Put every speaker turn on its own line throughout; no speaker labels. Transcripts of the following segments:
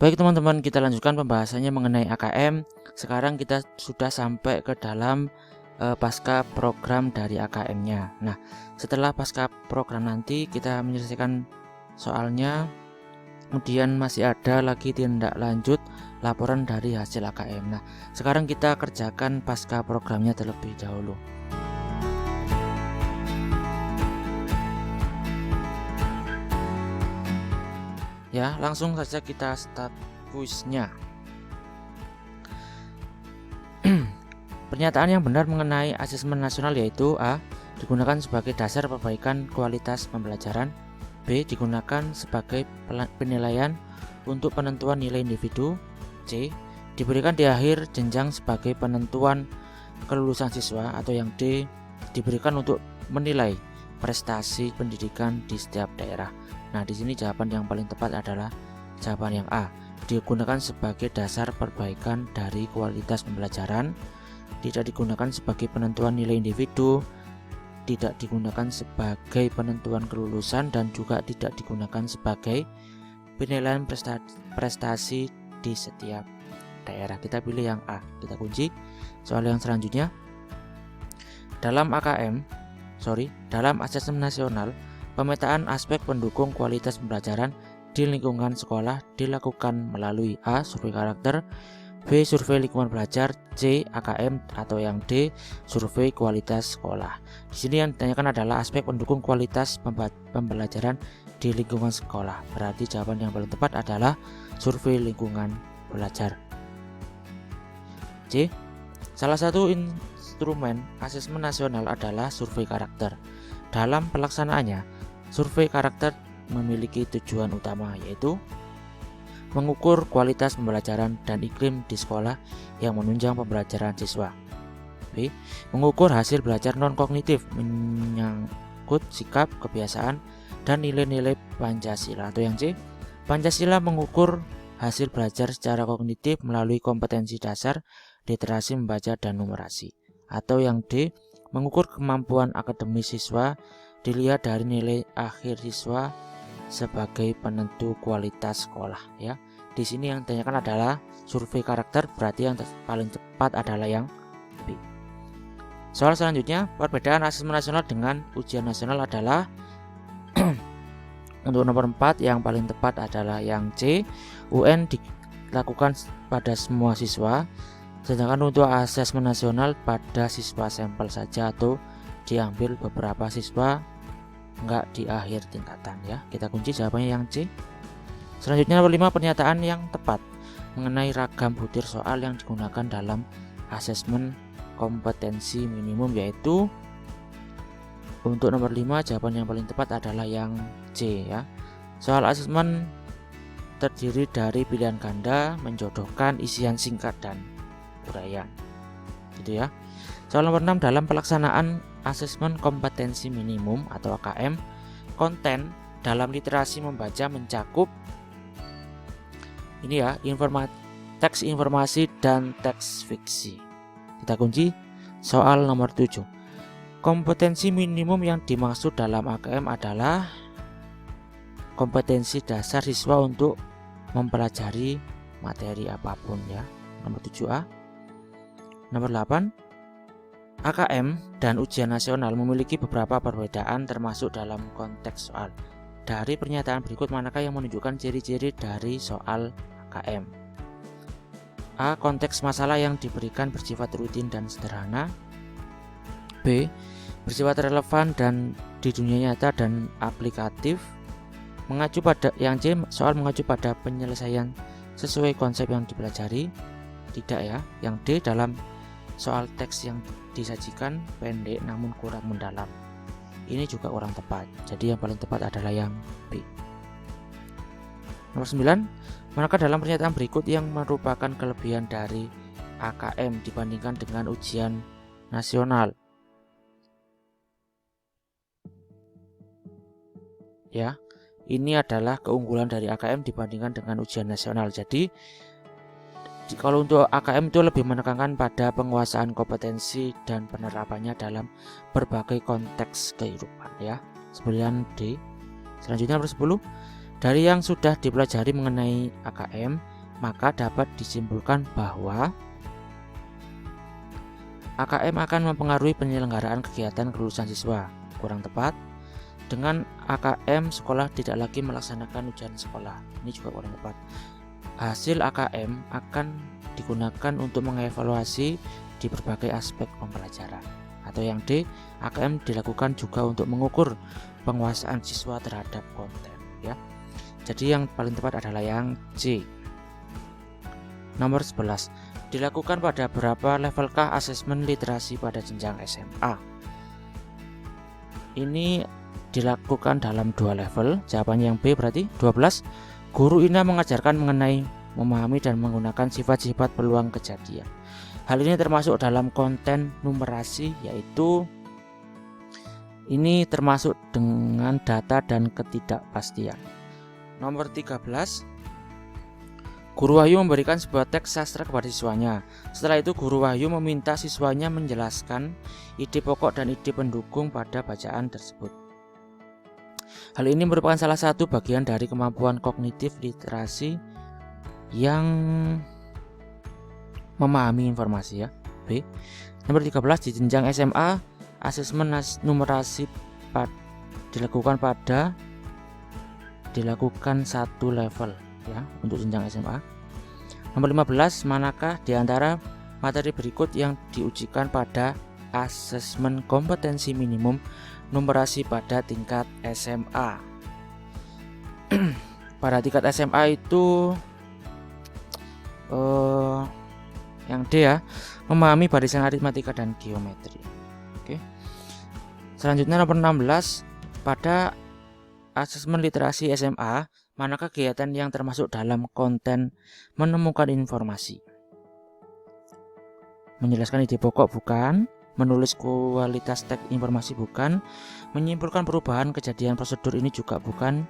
Baik teman-teman, kita lanjutkan pembahasannya mengenai AKM. Sekarang kita sudah sampai ke dalam pasca program dari AKM-nya. Nah, setelah pasca program nanti kita menyelesaikan soalnya, kemudian masih ada lagi tindak lanjut laporan dari hasil AKM. Nah, sekarang kita kerjakan pasca programnya terlebih dahulu. Ya, langsung saja kita start kuisnya. Pernyataan yang benar mengenai asesmen nasional yaitu A. Digunakan sebagai dasar perbaikan kualitas pembelajaran. B. Digunakan sebagai penilaian untuk penentuan nilai individu. C. Diberikan di akhir jenjang sebagai penentuan kelulusan siswa. Atau yang D. Diberikan untuk menilai prestasi pendidikan di setiap daerah. Nah, di sini jawaban yang paling tepat adalah jawaban yang A. Digunakan sebagai dasar perbaikan dari kualitas pembelajaran, tidak digunakan sebagai penentuan nilai individu, tidak digunakan sebagai penentuan kelulusan, dan juga tidak digunakan sebagai penilaian prestasi di setiap daerah. Kita pilih yang A. Kita kunci soal yang selanjutnya. Dalam asesmen nasional, pemetaan aspek pendukung kualitas pembelajaran di lingkungan sekolah dilakukan melalui A. Survei karakter, B. Survei lingkungan belajar, C. AKM, atau yang D. Survei kualitas sekolah. Di sini yang ditanyakan adalah aspek pendukung kualitas pembelajaran di lingkungan sekolah. Berarti jawaban yang paling tepat adalah survei lingkungan belajar. C. Salah satu instrumen asesmen nasional adalah survei karakter. Dalam pelaksanaannya, survei karakter memiliki tujuan utama yaitu mengukur kualitas pembelajaran dan iklim di sekolah yang menunjang pembelajaran siswa. B. Mengukur hasil belajar non-kognitif menyangkut sikap, kebiasaan, dan nilai-nilai Pancasila. Atau yang C. Pancasila mengukur hasil belajar secara kognitif melalui kompetensi dasar, literasi membaca, dan numerasi. Atau yang D. Mengukur kemampuan akademis siswa dilihat dari nilai akhir siswa sebagai penentu kualitas sekolah. Ya, di sini yang ditanyakan adalah survei karakter, berarti yang paling tepat adalah yang B. Soal selanjutnya, perbedaan asesmen nasional dengan ujian nasional adalah untuk nomor 4 yang paling tepat adalah yang C. UN dilakukan pada semua siswa, sedangkan untuk asesmen nasional pada siswa sampel saja atau diambil beberapa siswa, enggak di akhir tingkatan. Ya, kita kunci jawabannya yang C. Selanjutnya nomor 5, pernyataan yang tepat mengenai ragam butir soal yang digunakan dalam asesmen kompetensi minimum, yaitu untuk nomor 5 jawaban yang paling tepat adalah yang C. Ya, soal asesmen terdiri dari pilihan ganda, menjodohkan, isian singkat, dan uraian. Gitu ya. Soal nomor 6, dalam pelaksanaan asesmen kompetensi minimum atau AKM, konten dalam literasi membaca mencakup ini ya, teks informasi dan teks fiksi. Kita kunci soal nomor 7. Kompetensi minimum yang dimaksud dalam AKM adalah kompetensi dasar siswa untuk mempelajari materi apapun ya. Nomor 7A. Nomor 8, AKM dan ujian nasional memiliki beberapa perbedaan termasuk dalam konteks soal. Dari pernyataan berikut manakah yang menunjukkan ciri-ciri dari soal AKM? A. Konteks masalah yang diberikan bersifat rutin dan sederhana. B. Bersifat relevan dan di dunia nyata dan aplikatif. Mengacu pada yang C, soal mengacu pada penyelesaian sesuai konsep yang dipelajari. Tidak ya. Yang D, dalam soal teks yang disajikan pendek namun kurang mendalam. Ini juga kurang tepat. Jadi yang paling tepat adalah yang B. Nomor 9, manakah dalam pernyataan berikut yang merupakan kelebihan dari AKM dibandingkan dengan ujian nasional? Ya, ini adalah keunggulan dari AKM dibandingkan dengan ujian nasional. Jadi kalau untuk AKM itu lebih menekankan pada penguasaan kompetensi dan penerapannya dalam berbagai konteks kehidupan ya. 9D. Selanjutnya nomor 10. Dari yang sudah dipelajari mengenai AKM, maka dapat disimpulkan bahwa AKM akan mempengaruhi penyelenggaraan kegiatan kelulusan siswa. Kurang tepat, dengan AKM sekolah tidak lagi melaksanakan ujian sekolah. Ini juga kurang tepat. Hasil AKM akan digunakan untuk mengevaluasi di berbagai aspek pembelajaran. Atau yang D, AKM dilakukan juga untuk mengukur penguasaan siswa terhadap konten, ya. Jadi yang paling tepat adalah yang C. Nomor 11. Dilakukan pada berapa levelkah asesmen literasi pada jenjang SMA? Ini dilakukan dalam 2 level. Jawabannya yang B berarti 12. Guru INA mengajarkan mengenai memahami dan menggunakan sifat-sifat peluang kejadian. Hal ini termasuk dalam konten numerasi, yaitu ini termasuk dengan data dan ketidakpastian. Nomor 13. Guru Wahyu memberikan sebuah teks sastra kepada siswanya. Setelah itu Guru Wahyu meminta siswanya menjelaskan ide pokok dan ide pendukung pada bacaan tersebut. Hal ini merupakan salah satu bagian dari kemampuan kognitif literasi yang memahami informasi, ya. B. Nomor 13. Di jenjang SMA, asesmen numerasi dilakukan 1 level, ya, untuk jenjang SMA. Nomor 15. Manakah di antara materi berikut yang diujikan pada asesmen kompetensi minimum numerasi pada tingkat SMA? Pada tingkat SMA itu yang D, ya, memahami barisan aritmatika dan geometri. Oke. Selanjutnya nomor 16. Pada asesmen literasi SMA, manakah kegiatan yang termasuk dalam konten menemukan informasi? Menjelaskan ide pokok bukan, menulis kualitas teks informasi bukan, menyimpulkan perubahan kejadian prosedur ini juga bukan,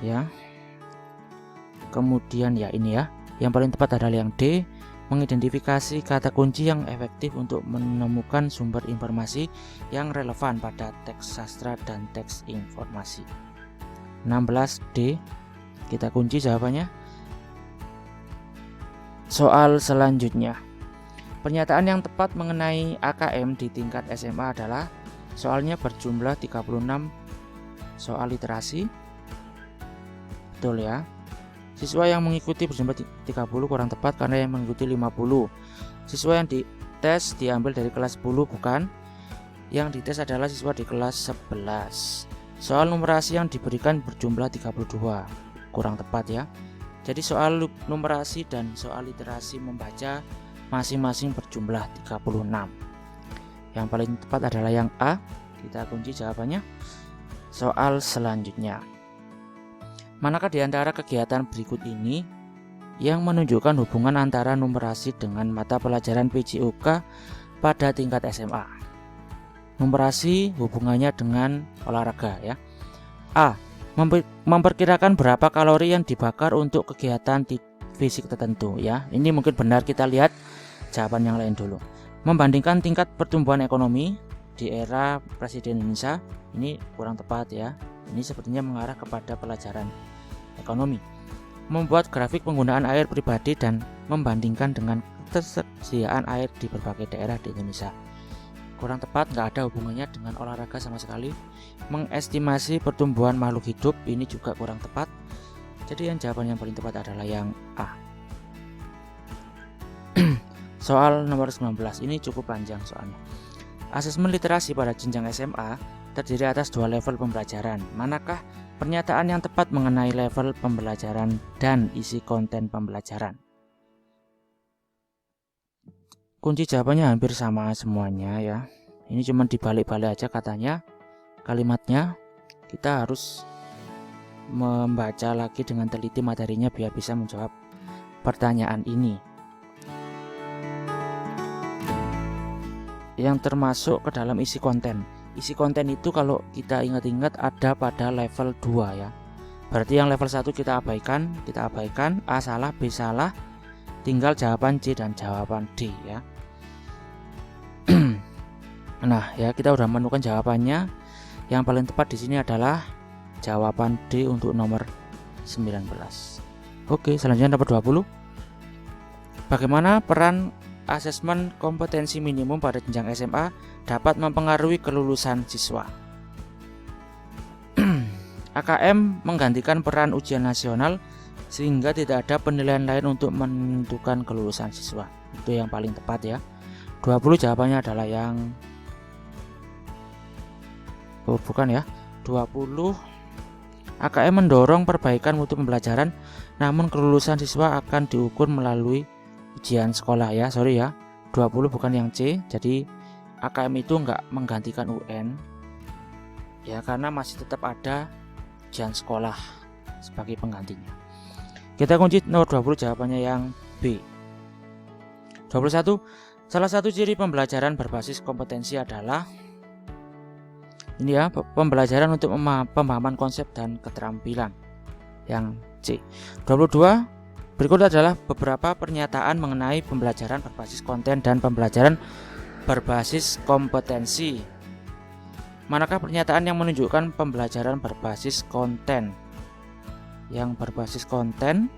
ya. Kemudian ya ini, ya, yang paling tepat adalah yang D, mengidentifikasi kata kunci yang efektif untuk menemukan sumber informasi yang relevan pada teks sastra dan teks informasi. 16D, kita kunci jawabannya. Soal selanjutnya. Pernyataan yang tepat mengenai AKM di tingkat SMA adalah, soalnya berjumlah 36 soal literasi. Betul, ya. Siswa yang mengikuti berjumlah 30 kurang tepat karena yang mengikuti 50. Siswa yang dites diambil dari kelas 10 bukan. Yang dites adalah siswa di kelas 11. Soal numerasi yang diberikan berjumlah 32. Kurang tepat, ya. Jadi soal numerasi dan soal literasi membaca masing-masing berjumlah 36. Yang paling tepat adalah yang A. Kita kunci jawabannya. Soal selanjutnya. Manakah di antara kegiatan berikut ini yang menunjukkan hubungan antara numerasi dengan mata pelajaran PJOK pada tingkat SMA? Numerasi hubungannya dengan olahraga, ya. A. Memperkirakan berapa kalori yang dibakar untuk kegiatan fisik tertentu, ya. Ini mungkin benar, kita lihat jawaban yang lain dulu. Membandingkan tingkat pertumbuhan ekonomi di era Presiden Indonesia. Ini kurang tepat, ya. Ini sepertinya mengarah kepada pelajaran ekonomi. Membuat grafik penggunaan air pribadi dan membandingkan dengan ketersediaan air di berbagai daerah di Indonesia. Kurang tepat, nggak ada hubungannya dengan olahraga sama sekali. Mengestimasi pertumbuhan makhluk hidup, ini juga kurang tepat. Jadi yang jawaban yang paling tepat adalah yang A. Soal nomor 19, ini cukup panjang soalnya. Asesmen literasi pada jenjang SMA terdiri atas 2 level pembelajaran. Manakah pernyataan yang tepat mengenai level pembelajaran dan isi konten pembelajaran? Kunci jawabannya hampir sama semuanya, ya. Ini cuma dibalik-balik aja katanya kalimatnya. Kita harus membaca lagi dengan teliti materinya biar bisa menjawab pertanyaan ini. Yang termasuk ke dalam isi konten. Isi konten itu kalau kita ingat-ingat ada pada level 2, ya. Berarti yang level 1 kita abaikan, A salah, B salah, tinggal jawaban C dan jawaban D, ya. Nah, ya, kita udah menemukan jawabannya. Yang paling tepat di sini adalah jawaban D untuk nomor 19. Oke, selanjutnya nomor 20. Bagaimana peran asesmen kompetensi minimum pada jenjang SMA dapat mempengaruhi kelulusan siswa? AKM menggantikan peran ujian nasional sehingga tidak ada penilaian lain untuk menentukan kelulusan siswa. Itu yang paling tepat ya. 20 jawabannya adalah yang bukan ya. 20 AKM mendorong perbaikan mutu pembelajaran, namun kelulusan siswa akan diukur melalui ujian sekolah ya. Sorry ya, 20 bukan yang C. Jadi AKM itu enggak menggantikan UN ya, karena masih tetap ada ujian sekolah sebagai penggantinya. Kita kunci nomor 20 jawabannya yang B. 21. Salah satu ciri pembelajaran berbasis kompetensi adalah ini ya, pembelajaran untuk pemahaman konsep dan keterampilan, yang C. 22. Berikut adalah beberapa pernyataan mengenai pembelajaran berbasis konten dan pembelajaran berbasis kompetensi. Manakah pernyataan yang menunjukkan pembelajaran berbasis konten? Yang berbasis konten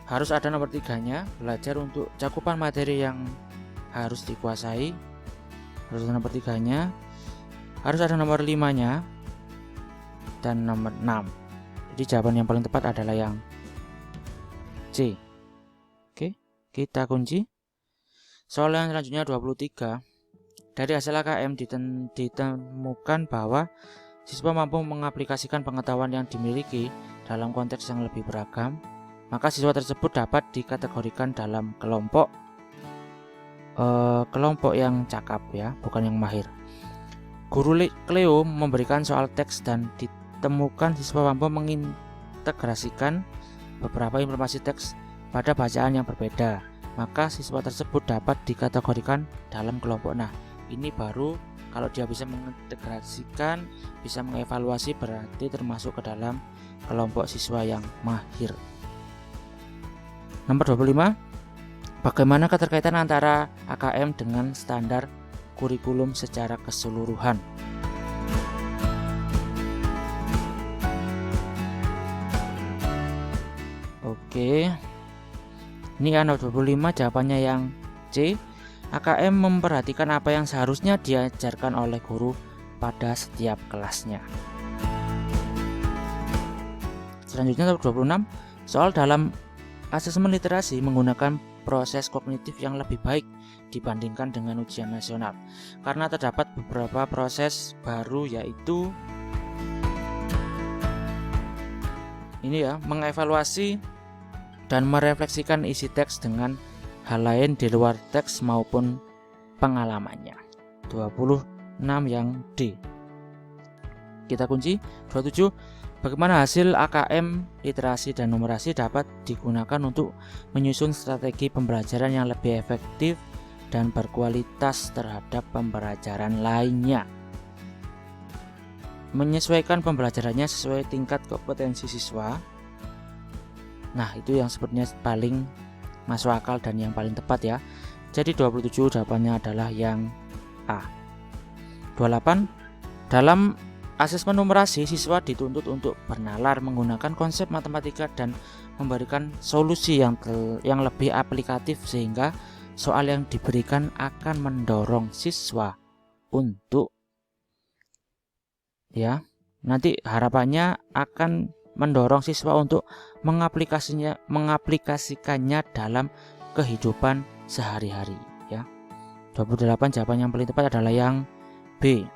harus ada nomor 3-nya, belajar untuk cakupan materi yang harus dikuasai. Harus ada nomor 3-nya, harus ada nomor 5-nya, dan nomor 6. Jadi jawaban yang paling tepat adalah yang C. Oke, kita kunci. Soal yang selanjutnya 23. Dari hasil AKM ditemukan bahwa siswa mampu mengaplikasikan pengetahuan yang dimiliki dalam konteks yang lebih beragam, maka siswa tersebut dapat dikategorikan dalam kelompok yang cakap ya, bukan yang mahir. Guru Cleo memberikan soal teks dan ditemukan siswa mampu mengintegrasikan beberapa informasi teks pada bacaan yang berbeda, maka siswa tersebut dapat dikategorikan dalam kelompok. Nah, ini baru kalau dia bisa mengintegrasikan, bisa mengevaluasi, berarti termasuk ke dalam kelompok siswa yang mahir. Nomor 25. Bagaimana keterkaitan antara AKM dengan standar kurikulum secara keseluruhan? Oke. Ini nomor 25 jawabannya yang C. AKM memperhatikan apa yang seharusnya diajarkan oleh guru pada setiap kelasnya. Selanjutnya nomor 26. Soal dalam asesmen literasi menggunakan proses kognitif yang lebih baik dibandingkan dengan ujian nasional, karena terdapat beberapa proses baru, yaitu ini ya, mengevaluasi dan merefleksikan isi teks dengan hal lain di luar teks maupun pengalamannya. 26 yang D. Kita kunci. 27. Bagaimana hasil AKM literasi dan numerasi dapat digunakan untuk menyusun strategi pembelajaran yang lebih efektif dan berkualitas terhadap pembelajaran lainnya. Menyesuaikan pembelajarannya sesuai tingkat kompetensi siswa. Nah, itu yang sepertinya paling masuk akal dan yang paling tepat ya. Jadi 27 jawabannya adalah yang A. 28. Dalam asesmen numerasi, siswa dituntut untuk bernalar menggunakan konsep matematika dan memberikan solusi yang lebih aplikatif, sehingga soal yang diberikan akan mendorong siswa untuk ya, nanti harapannya akan mendorong siswa untuk mengaplikasikannya dalam kehidupan sehari-hari ya. 28 jawaban yang paling tepat adalah yang B.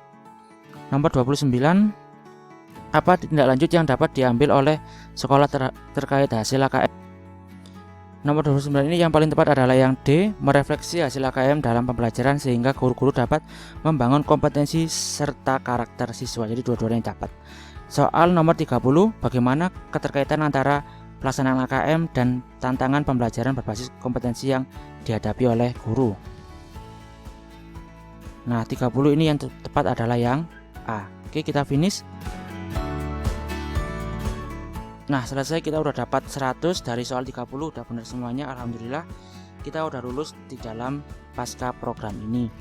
Nomor 29. Apa tindak lanjut yang dapat diambil oleh sekolah terkait hasil AKM? Nomor 29 ini yang paling tepat adalah yang D. Merefleksi hasil AKM dalam pembelajaran sehingga guru-guru dapat membangun kompetensi serta karakter siswa. Jadi dua-duanya dapat. Soal nomor 30. Bagaimana keterkaitan antara pelaksanaan AKM dan tantangan pembelajaran berbasis kompetensi yang dihadapi oleh guru? Nah, 30 ini yang tepat adalah yang A. Oke, kita finish. Nah, selesai, kita udah dapat 100 dari soal 30, udah benar semuanya. Alhamdulillah kita udah lulus di dalam pasca program ini.